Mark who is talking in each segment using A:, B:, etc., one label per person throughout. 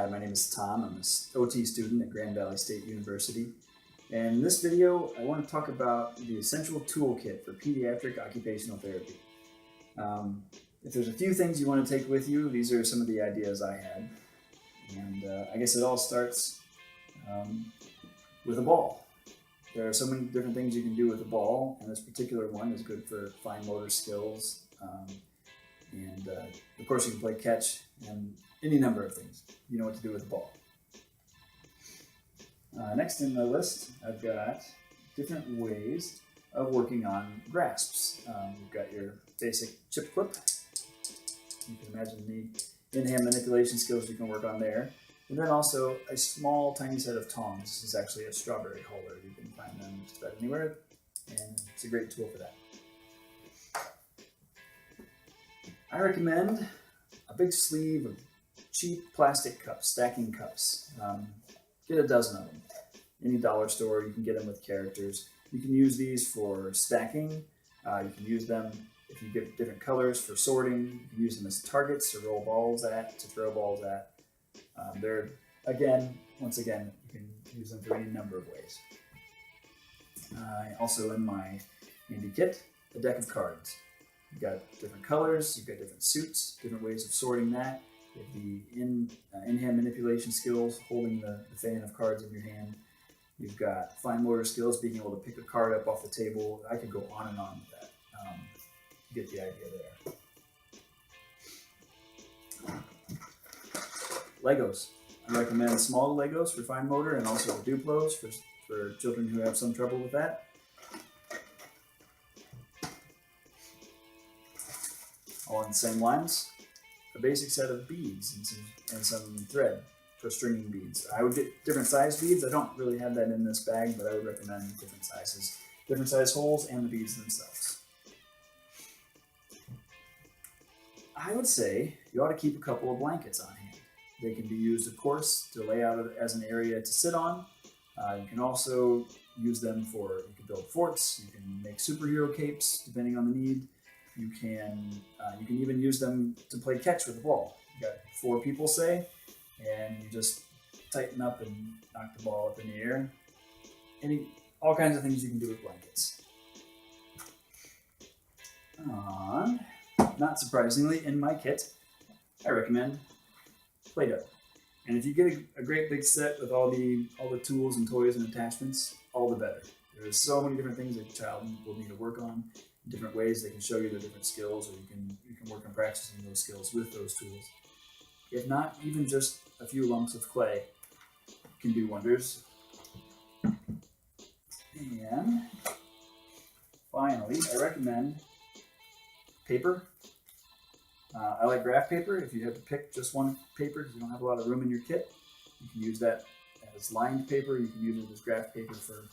A: Hi, my name is Tom. I'm an OT student at Grand Valley State University. And in this video, I want to talk about the essential toolkit for pediatric occupational therapy. If there's a few things you want to take with you, these are some of the ideas I had. And I guess it all starts with a ball. There are so many different things you can do with a ball, and this particular one is good for fine motor skills. Of course, you can play catch and any number of things. You know what to do with the ball. Next in the list, I've got different ways of working on grasps. You've got your basic chip clip. You can imagine the in-hand manipulation skills you can work on there. And then also a small, tiny set of tongs. This is actually a strawberry holder. You can find them just about anywhere, and it's a great tool for that. I recommend a big sleeve of cheap plastic cups, stacking cups. Get a dozen of them. Any dollar store, you can get them with characters. You can use these for stacking. You can use them if you get different colors for sorting. You can use them as targets to roll balls at, to throw balls at. Once again, you can use them for any number of ways. Also in my handy kit, a deck of cards. You've got different colors, you've got different suits, different ways of sorting that. You have the in-hand manipulation skills, holding the fan of cards in your hand. You've got fine motor skills, being able to pick a card up off the table. I could go on and on with that. You get the idea there. Legos. I recommend small Legos for fine motor and also the Duplos for children who have some trouble with that. All in the same lines, a basic set of beads and some thread for stringing beads. I would get different size beads. I don't really have that in this bag, but I would recommend different sizes, different size holes, and the beads themselves. I would say you ought to keep a couple of blankets on hand. They can be used, of course, to lay out as an area to sit on. You can also use them you can build forts, you can make superhero capes, depending on the need. You can even use them to play catch with the ball. You got 4 people, say, and you just tighten up and knock the ball up in the air. All kinds of things you can do with blankets. Not surprisingly, in my kit, I recommend Play-Doh. And if you get a great big set with all the tools and toys and attachments, all the better. There's so many different things that a child will need to work on. Different ways they can show you the different skills, or you can work on practicing those skills with those tools. If not, even just a few lumps of clay can do wonders. And finally, I recommend paper. I like graph paper. If you have to pick just one paper because you don't have a lot of room in your kit, you can use that as lined paper. You can use it as graph paper for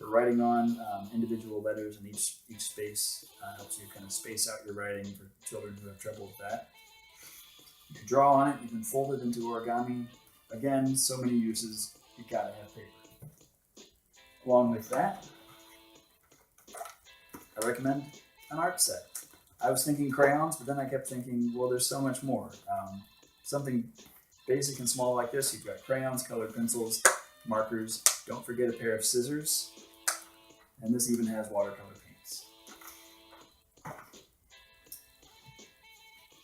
A: writing on individual letters, and each space helps you kind of space out your writing for children who have trouble with that. You can draw on it, you can fold it into origami. Again, so many uses, you gotta have paper. Along with that, I recommend an art set. I was thinking crayons, but then I kept thinking, well, there's so much more. Something basic and small like this, you've got crayons, colored pencils, markers. Don't forget a pair of scissors. And this even has watercolor paints.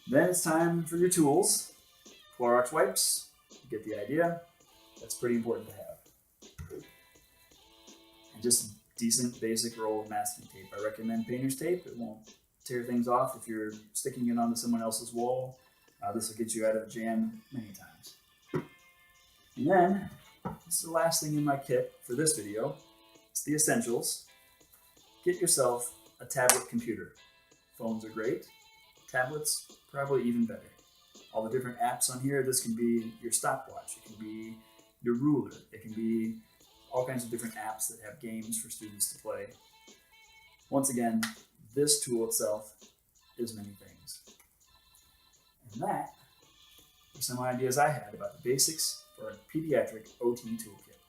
A: Then it's time for your tools. Clorox wipes, you get the idea. That's pretty important to have. And just a decent basic roll of masking tape. I recommend painter's tape. It won't tear things off if you're sticking it onto someone else's wall. This will get you out of a jam many times. And then, this is the last thing in my kit for this video. It's the essentials. Get yourself a tablet computer. Phones are great. Tablets, probably even better. All the different apps on here, this can be your stopwatch. It can be your ruler. It can be all kinds of different apps that have games for students to play. Once again, this tool itself is many things. And that are some ideas I had about the basics for a pediatric OT toolkit.